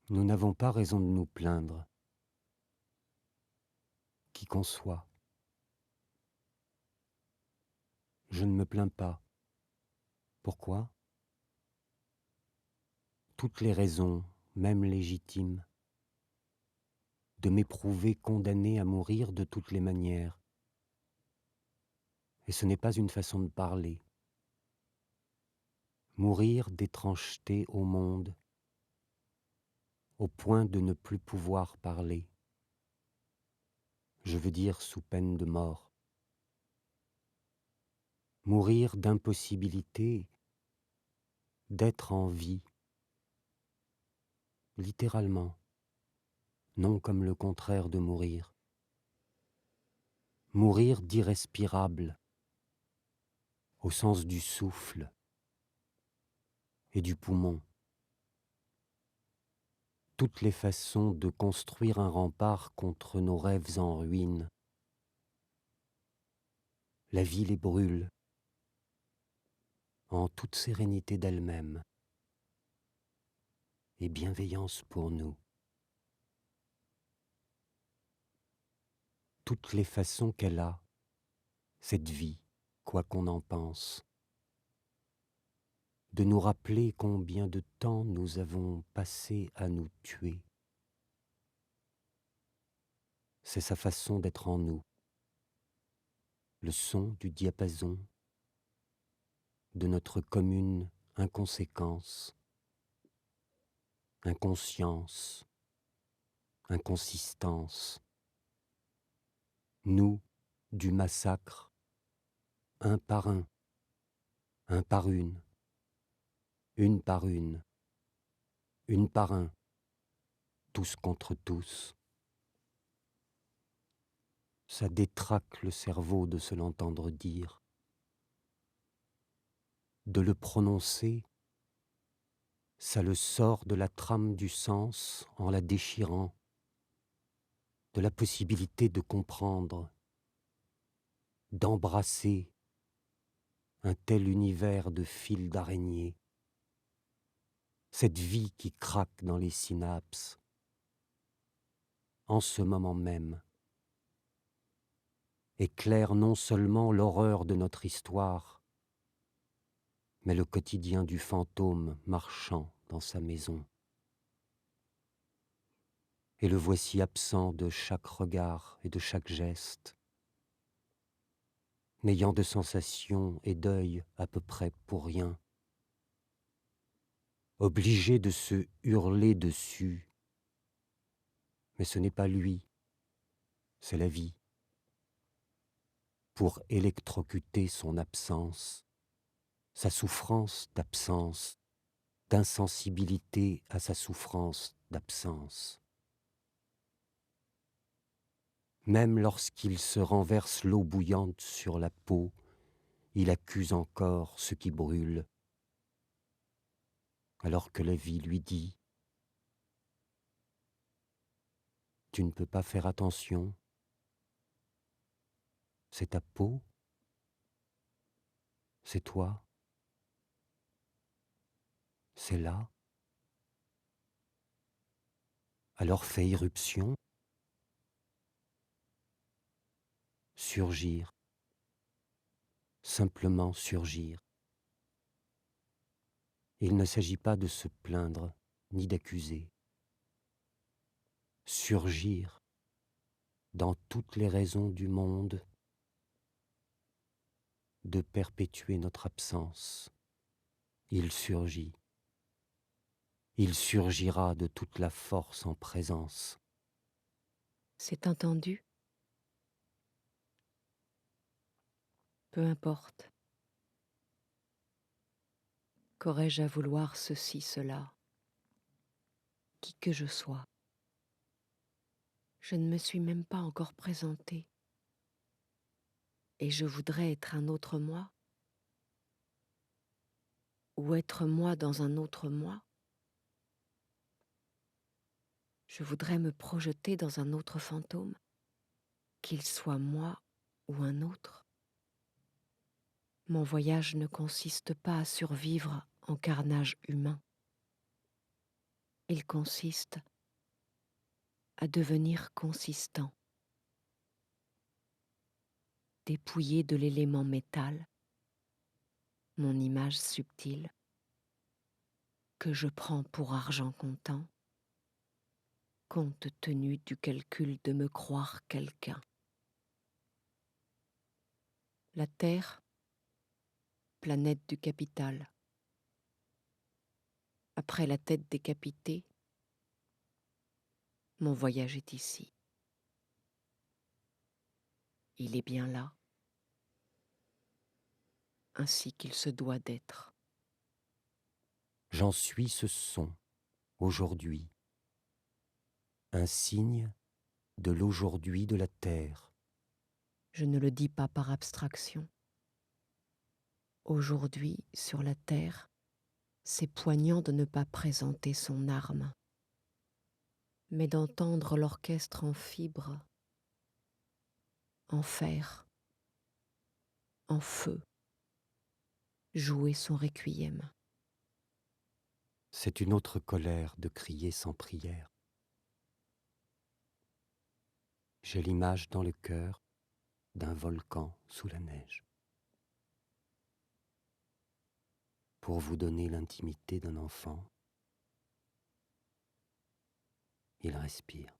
Nous n'avons pas raison de nous plaindre, qui qu'on soit. Je ne me plains pas. Pourquoi? Toutes les raisons, même légitimes, de m'éprouver condamné à mourir de toutes les manières. Et ce n'est pas une façon de parler. Mourir d'étrangeté au monde, au point de ne plus pouvoir parler. Je veux dire sous peine de mort. Mourir d'impossibilité, d'être en vie, littéralement, non comme le contraire de mourir. Mourir d'irrespirable, au sens du souffle et du poumon. Toutes les façons de construire un rempart contre nos rêves en ruine. La vie les brûle, en toute sérénité d'elle-même et bienveillance pour nous. Toutes les façons qu'elle a, cette vie, quoi qu'on en pense, de nous rappeler combien de temps nous avons passé à nous tuer. C'est sa façon d'être en nous, le son du diapason de notre commune inconséquence, inconscience, inconsistance. Nous, du massacre, un par une par une par un, tous contre tous. Ça détraque le cerveau de se l'entendre dire. De le prononcer, ça le sort de la trame du sens en la déchirant, de la possibilité de comprendre, d'embrasser un tel univers de fils d'araignée, cette vie qui craque dans les synapses, en ce moment même, éclaire non seulement l'horreur de notre histoire, mais le quotidien du fantôme marchant dans sa maison. Et le voici absent de chaque regard et de chaque geste, n'ayant de sensations et d'œil à peu près pour rien, obligé de se hurler dessus. Mais ce n'est pas lui, c'est la vie, pour électrocuter son absence, sa souffrance d'absence, d'insensibilité à sa souffrance d'absence. Même lorsqu'il se renverse l'eau bouillante sur la peau, il accuse encore ce qui brûle, alors que la vie lui dit « Tu ne peux pas faire attention, c'est ta peau, c'est toi, c'est là. Alors fais irruption, surgir, simplement surgir. » Il ne s'agit pas de se plaindre ni d'accuser. Surgir dans toutes les raisons du monde de perpétuer notre absence. Il surgit. Il surgira de toute la force en présence. C'est entendu? Peu importe. Qu'aurais-je à vouloir ceci, cela, qui que je sois? Je ne me suis même pas encore présentée. Et je voudrais être un autre moi? Ou être moi dans un autre moi? Je voudrais me projeter dans un autre fantôme, qu'il soit moi ou un autre. Mon voyage ne consiste pas à survivre en carnage humain. Il consiste à devenir consistant, dépouillé de l'élément métal, mon image subtile, que je prends pour argent comptant, compte tenu du calcul de me croire quelqu'un. La Terre, planète du capital. Après la tête décapitée, mon voyage est ici. Il est bien là, ainsi qu'il se doit d'être. J'en suis ce son, aujourd'hui, un signe de l'aujourd'hui de la terre. Je ne le dis pas par abstraction. Aujourd'hui, sur la terre, c'est poignant de ne pas présenter son arme, mais d'entendre l'orchestre en fibres, en fer, en feu, jouer son requiem. C'est une autre colère de crier sans prière. J'ai l'image dans le cœur d'un volcan sous la neige. Pour vous donner l'intimité d'un enfant, il respire.